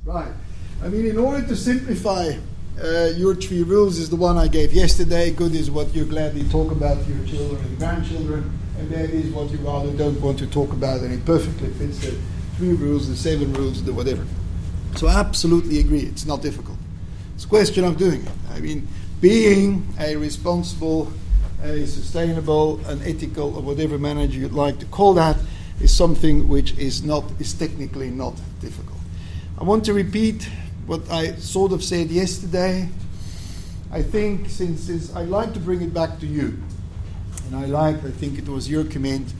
Right. I mean, in order to simplify, your 3 rules is the one I gave yesterday. Good is what you gladly talk about to your children and grandchildren, and bad is what you rather don't want to talk about, and it perfectly fits the 3 rules, the 7 rules, the whatever. So I absolutely agree. It's not difficult. It's a question of doing it. I mean, being a responsible, a sustainable, an ethical, or whatever manager you'd like to call that, is something which is technically not difficult. I want to repeat what I sort of said yesterday. I think since I like to bring it back to you, and I think it was your comment,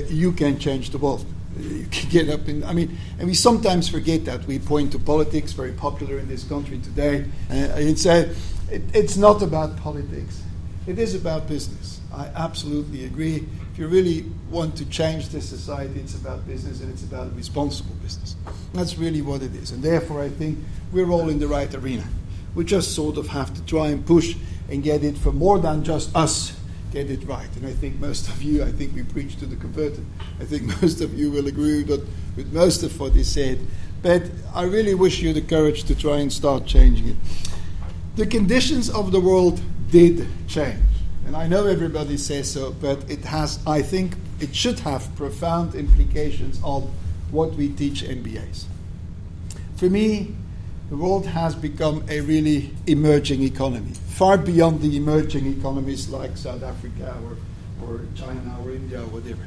you can change the world. You can get up and we sometimes forget that. We point to politics, very popular in this country today. It's not about politics. It is about business. I absolutely agree. If you really want to change this society, it's about business, and it's about responsible business. That's really what it is. And therefore, I think we're all in the right arena. We just sort of have to try and push and get it for more than just us, get it right. And I think most of you, we preach to the converted. I think most of you will agree with most of what is said. But I really wish you the courage to try and start changing it. The conditions of the world did change. And I know everybody says so, but I think it should have profound implications on what we teach MBAs. For me, the world has become a really emerging economy, far beyond the emerging economies like South Africa or China or India or whatever.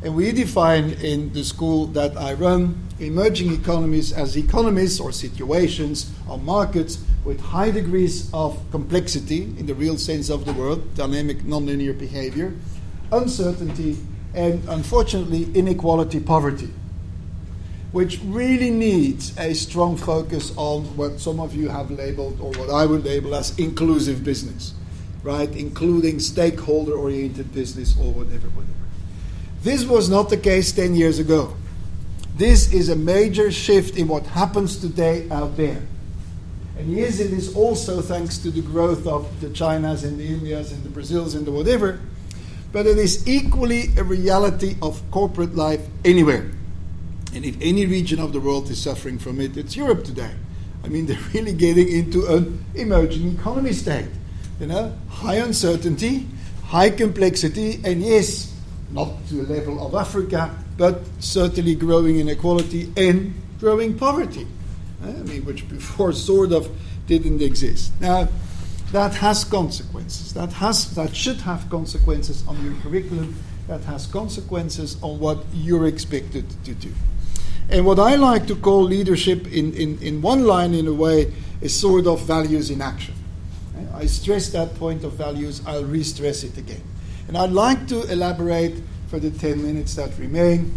And we define in the school that I run emerging economies as economies or situations or markets with high degrees of complexity in the real sense of the word, dynamic nonlinear behavior, uncertainty, and unfortunately inequality, poverty, which really needs a strong focus on what some of you have labeled, or what I would label as inclusive business, right? Including stakeholder-oriented business or whatever. This was not the case 10 years ago. This is a major shift in what happens today out there. And yes, it is also thanks to the growth of the Chinas and the Indias and the Brazils and the whatever, but it is equally a reality of corporate life anywhere. And if any region of the world is suffering from it, it's Europe today. I mean, they're really getting into an emerging economy state. High uncertainty, high complexity, and yes, not to the level of Africa, but certainly growing inequality and growing poverty. Which before sort of didn't exist. Now, that has consequences. That should have consequences on your curriculum. That has consequences on what you're expected to do. And what I like to call leadership in one line, in a way, is sort of values in action. I stress that point of values. I'll re-stress it again. And I'd like to elaborate for the 10 minutes that remain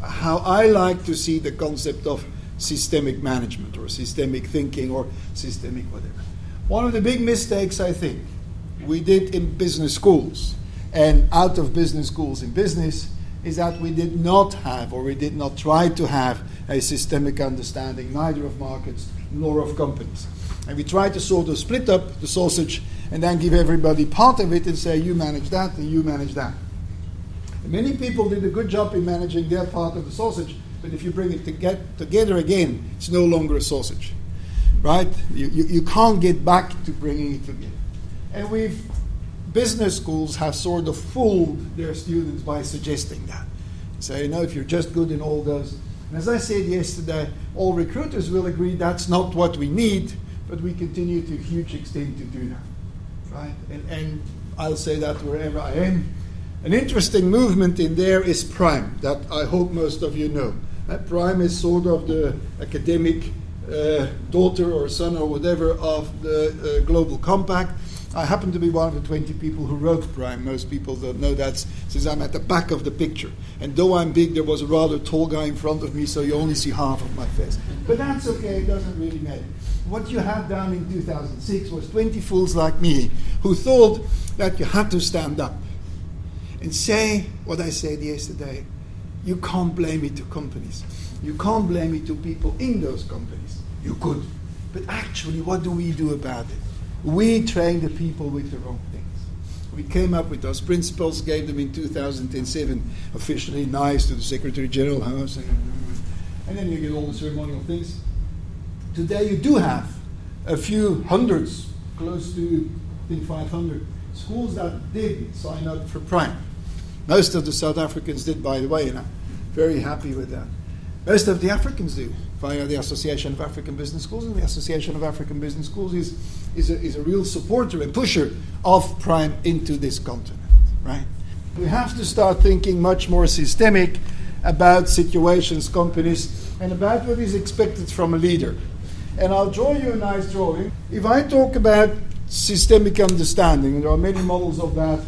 how I like to see the concept of systemic management or systemic thinking or systemic whatever. One of the big mistakes I think we did in business schools and out of business schools in business is that we did not have, or we did not try to have, a systemic understanding neither of markets nor of companies. And we tried to sort of split up the sausage and then give everybody part of it and say, you manage that and you manage that. And many people did a good job in managing their part of the sausage, but if you bring it together again, it's no longer a sausage, right? You can't get back to bringing it together. And business schools have sort of fooled their students by suggesting that. Say, if you're just good in all those. And as I said yesterday, all recruiters will agree that's not what we need, but we continue to a huge extent to do that, right? And I'll say that wherever I am. An interesting movement in there is Prime, that I hope most of you know. Prime is sort of the academic daughter or son or whatever of the Global Compact. I happen to be one of the 20 people who wrote Prime. Most people don't know that since I'm at the back of the picture. And though I'm big, there was a rather tall guy in front of me, so you only see half of my face. But that's okay, it doesn't really matter. What you had down in 2006 was 20 fools like me who thought that you had to stand up and say what I said yesterday. You can't blame it to companies. You can't blame it to people in those companies. You could. But actually, what do we do about it? We train the people with the wrong things. We came up with those principles, gave them in 2007 officially nice to the Secretary General House, and then you get all the ceremonial things. Today you do have a few hundreds, close to, I think, 500 schools that did sign up for Prime. Most of the South Africans did, by the way, and I'm very happy with that. Most of the Africans do, via the Association of African Business Schools, and the Association of African Business Schools is a real supporter and pusher of Prime into this continent, right? We have to start thinking much more systemic about situations, companies, and about what is expected from a leader. And I'll draw you a nice drawing. If I talk about systemic understanding, and there are many models of that,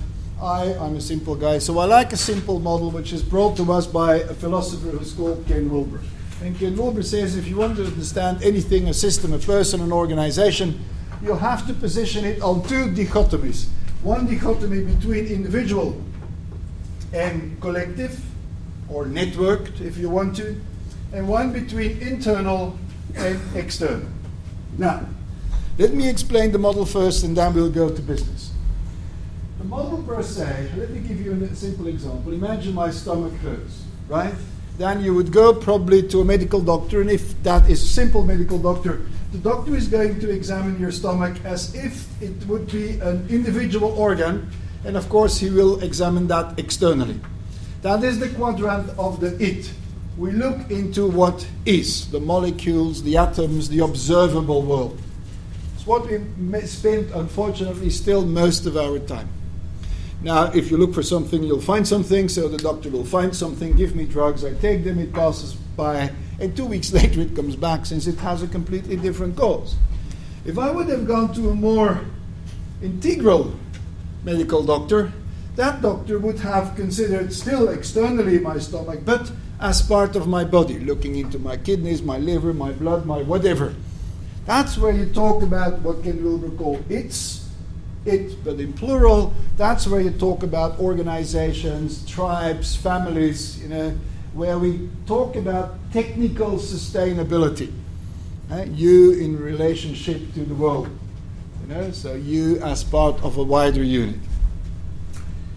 I'm a simple guy, so I like a simple model which is brought to us by a philosopher who's called Ken Wilber. And Ken Wilber says if you want to understand anything, a system, a person, an organization, you'll have to position it on two dichotomies. One dichotomy between individual and collective, or networked if you want to, and one between internal and external. Now, let me explain the model first and then we'll go to business. The model per se, let me give you a simple example. Imagine my stomach hurts, right? Then you would go probably to a medical doctor, and if that is a simple medical doctor, the doctor is going to examine your stomach as if it would be an individual organ, and of course he will examine that externally. That is the quadrant of the it. We look into what is, the molecules, the atoms, the observable world. It's what we spend, unfortunately, still most of our time. Now, if you look for something, you'll find something, so the doctor will find something, give me drugs, I take them, it passes by, and 2 weeks later it comes back, since it has a completely different cause. If I would have gone to a more integral medical doctor, that doctor would have considered still externally my stomach, but as part of my body, looking into my kidneys, my liver, my blood, my whatever. That's where you talk about what Ken Wilber called it, but in plural. That's where you talk about organizations, tribes, families, where we talk about technical sustainability. You in relationship to the world. So you as part of a wider unit.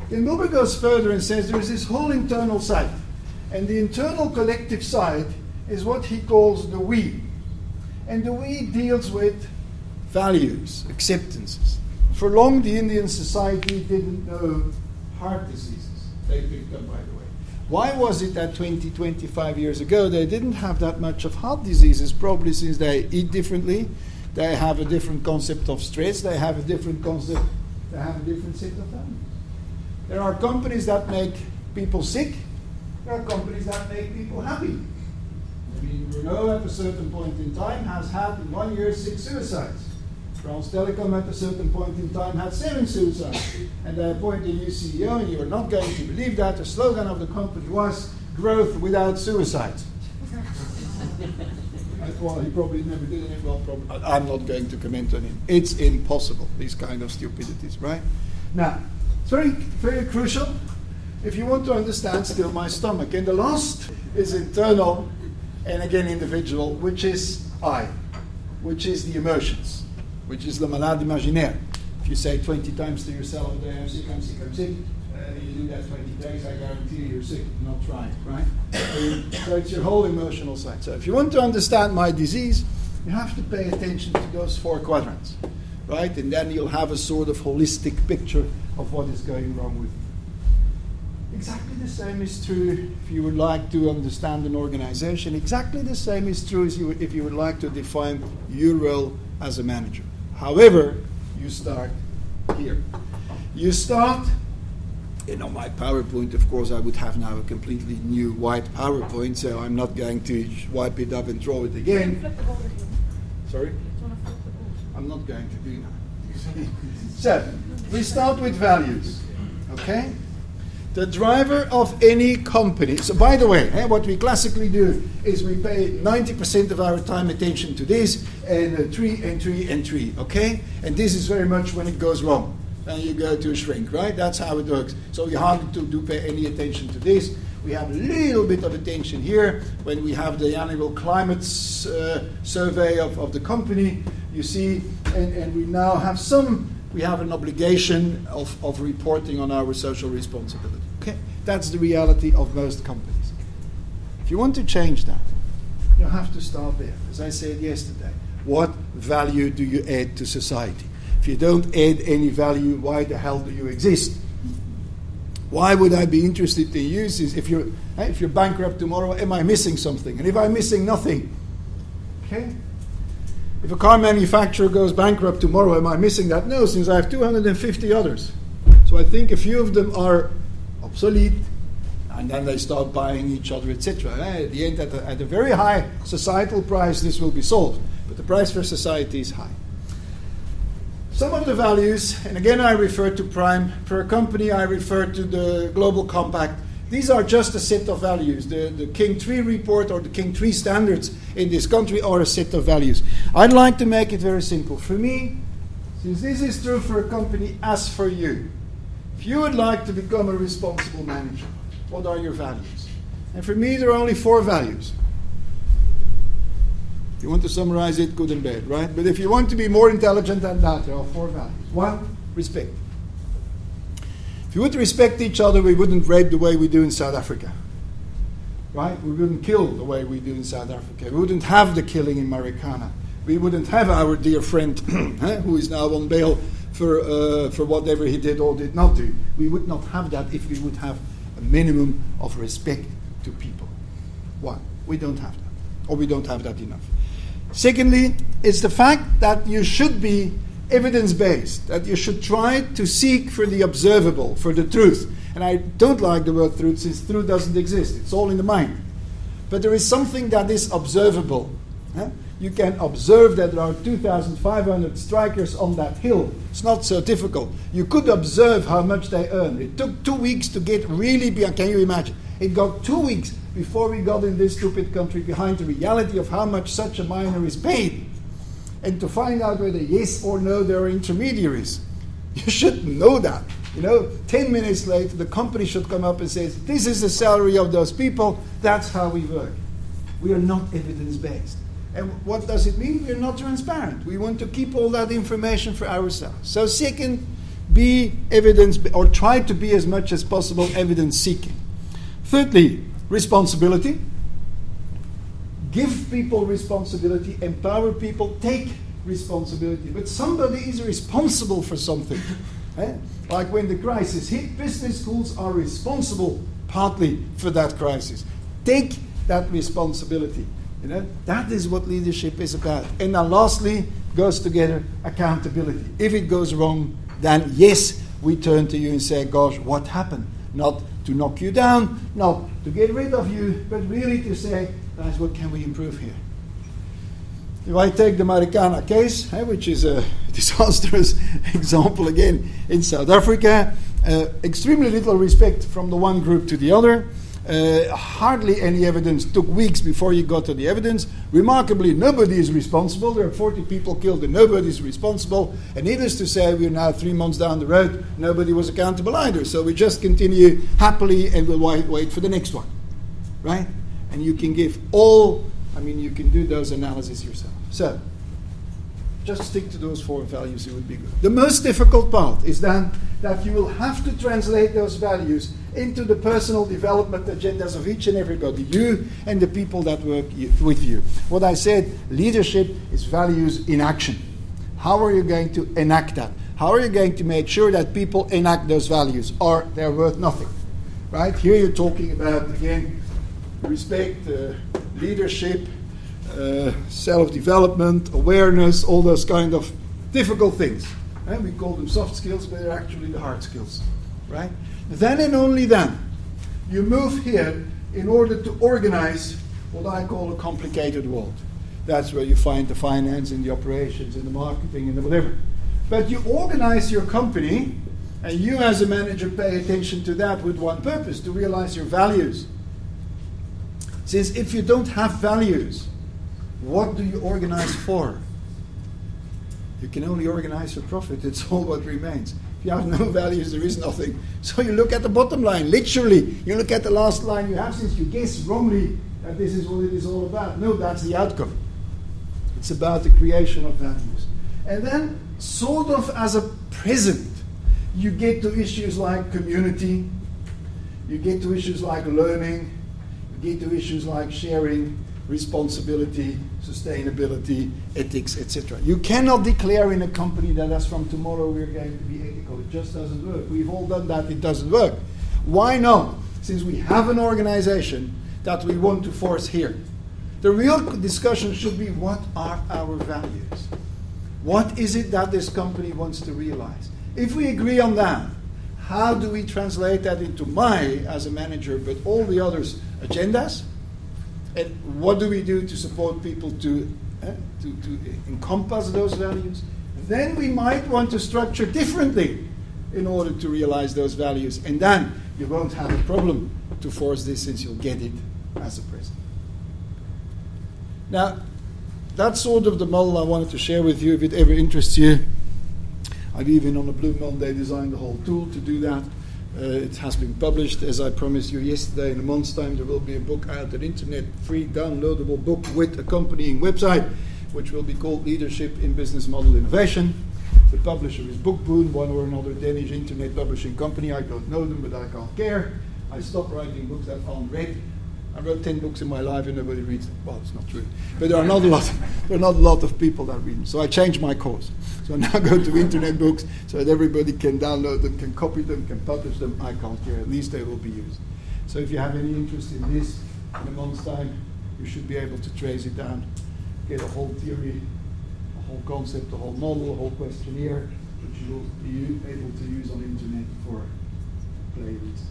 Then Wilber goes further and says there is this whole internal side. And the internal collective side is what he calls the we. And the we deals with values, acceptances. For long, the Indian society didn't know heart diseases. They picked up, by the way. Why was it that 20, 25 years ago they didn't have that much of heart diseases? Probably since they eat differently, they have a different concept of stress, they have a different concept, they have a different set of values. There are companies that make people sick, there are companies that make people happy. I mean, Renault at a certain point in time has had in 1 year 6 suicides. France Telecom at a certain point in time had 7 suicides. And they appointed a new CEO, and you are not going to believe that. The slogan of the company was growth without suicides. Well, he probably never did it. Well, I'm not going to comment on him. It's impossible, these kind of stupidities, right? Now, it's very, very crucial if you want to understand still my stomach. And the last is internal, and again individual, which is I, which is the emotions, which is the malade imaginaire. If you say 20 times to yourself a day, I'm sick, I'm sick, I'm sick, and you do that 20 days, I guarantee you're sick, not trying, right? So it's your whole emotional side. So if you want to understand my disease, you have to pay attention to those 4 quadrants, right? And then you'll have a sort of holistic picture of what is going wrong with you. Exactly the same is true if you would like to understand an organization. Exactly the same is true if you would like to define your role as a manager. However, you start here. You start, on my PowerPoint, of course, I would have now a completely new white PowerPoint, so I'm not going to wipe it up and draw it again. Sorry? I'm not going to do that. So, we start with values, okay? The driver of any company. So, by the way, what we classically do is we pay 90% of our time attention to this, and 3, and 3, and 3, okay? And this is very much when it goes wrong. Then you go to a shrink, right? That's how it works. So you hardly do pay any attention to this. We have a little bit of attention here when we have the annual climate survey of the company, you see, and we now have we have an obligation of reporting on our social responsibility. Okay, that's the reality of most companies. If you want to change that, You have to start there. As I said yesterday, what value do you add to society? If you don't add any value, why the hell do you exist? Why would I be interested in you? If you're bankrupt tomorrow, am I missing something? And if I'm missing nothing, okay? If a car manufacturer goes bankrupt tomorrow, am I missing that? No, since I have 250 others. So I think a few of them are obsolete, and then they start buying each other, etc. At the end, at a very high societal price, this will be solved. But the price for society is high. Some of the values, and again I refer to Prime, for a company I refer to the Global Compact. These are just a set of values. The King 3 report or the King 3 standards in this country are a set of values. I'd like to make it very simple. For me, since this is true for a company as for you, if you would like to become a responsible manager, what are your values? And for me, there are only 4 values. If you want to summarize it, good and bad, right? But if you want to be more intelligent than that, there are 4 values. 1, respect. If you would respect each other, we wouldn't rape the way we do in South Africa, right? We wouldn't kill the way we do in South Africa. We wouldn't have the killing in Marikana. We wouldn't have our dear friend, who is now on bail for whatever he did or did not do. We would not have that if we would have a minimum of respect to people. 1, we don't have that, or we don't have that enough. Secondly, it's the fact that you should be evidence-based, that you should try to seek for the observable, for the truth. And I don't like the word truth, since truth doesn't exist. It's all in the mind. But there is something that is observable. You can observe that there are 2,500 strikers on that hill. It's not so difficult. You could observe how much they earn. It took 2 weeks to get really beyond. Can you imagine? It got 2 weeks before we got in this stupid country behind the reality of how much such a miner is paid. And to find out whether yes or no there are intermediaries. You should know that. 10 minutes later, the company should come up and say, this is the salary of those people. That's how we work. We are not evidence-based. And what does it mean? We're not transparent. We want to keep all that information for ourselves. So second, be evidence, or try to be as much as possible evidence-seeking. Thirdly, responsibility. Give people responsibility, empower people, take responsibility. But somebody is responsible for something. Like when the crisis hit, business schools are responsible partly for that crisis. Take that responsibility. That is what leadership is about. And now lastly, goes together, accountability. If it goes wrong, then yes, we turn to you and say, gosh, what happened? Not to knock you down, not to get rid of you, but really to say, guys, what can we improve here? If I take the Marikana case, which is a disastrous example again in South Africa, extremely little respect from the one group to the other, hardly any evidence, took weeks before you got to the evidence. Remarkably, nobody is responsible. There are 40 people killed and nobody is responsible. And needless to say, we're now 3 months down the road, nobody was accountable either. So we just continue happily and we'll wait for the next one, right? And you can give you can do those analyses yourself. So, just stick to those 4 values, it would be good. The most difficult part is then that you will have to translate those values into the personal development agendas of each and everybody, you and the people that work with you. What I said, leadership is values in action. How are you going to enact that? How are you going to make sure that people enact those values, or they're worth nothing? Right? Here you're talking about, again, respect, leadership, self-development, awareness, all those kind of difficult things. And we call them soft skills, but they're actually the hard skills. Right? Then and only then, you move here in order to organize what I call a complicated world. That's where you find the finance and the operations and the marketing and the whatever. But you organize your company, and you as a manager pay attention to that with one purpose, to realize your values. Since if you don't have values, what do you organize for? You can only organize for profit. It's all what remains. If you have no values, there is nothing. So you look at the bottom line. Literally, you look at the last line you have, since you guess wrongly that this is what it is all about. No, that's the outcome. It's about the creation of values. And then, sort of as a present, you get to issues like community, you get to issues like learning, you get to issues like sharing, responsibility, sustainability, ethics, etc. You cannot declare in a company that as from tomorrow we're going to be ethical. It just doesn't work. We've all done that. It doesn't work. Why not? Since we have an organization that we want to force here. The real discussion should be, what are our values? What is it that this company wants to realize? If we agree on that, how do we translate that into my, as a manager, but all the others' agendas? And what do we do to support people to encompass those values? Then we might want to structure differently in order to realize those values. And then you won't have a problem to force this, since you'll get it as a president. Now, that's sort of the model I wanted to share with you. If it ever interests you, I've even on a Blue Monday designed a whole tool to do that. It has been published, as I promised you yesterday. In a month's time, there will be a book out on internet, free downloadable book with accompanying website, which will be called Leadership in Business Model Innovation. The publisher is Bookboon, one or another Danish internet publishing company. I don't know them, but I can't care. I stopped writing books that aren't read. I wrote 10 books in my life and nobody reads them. Well, it's not true. But there are not a lot of people that read them. So I changed my course. So I now go to internet books so that everybody can download them, can copy them, can publish them. I can't care. At least they will be used. So if you have any interest in this, in a month's time, you should be able to trace it down, get a whole theory, a whole concept, a whole model, a whole questionnaire, which you will be able to use on the internet for play reasons.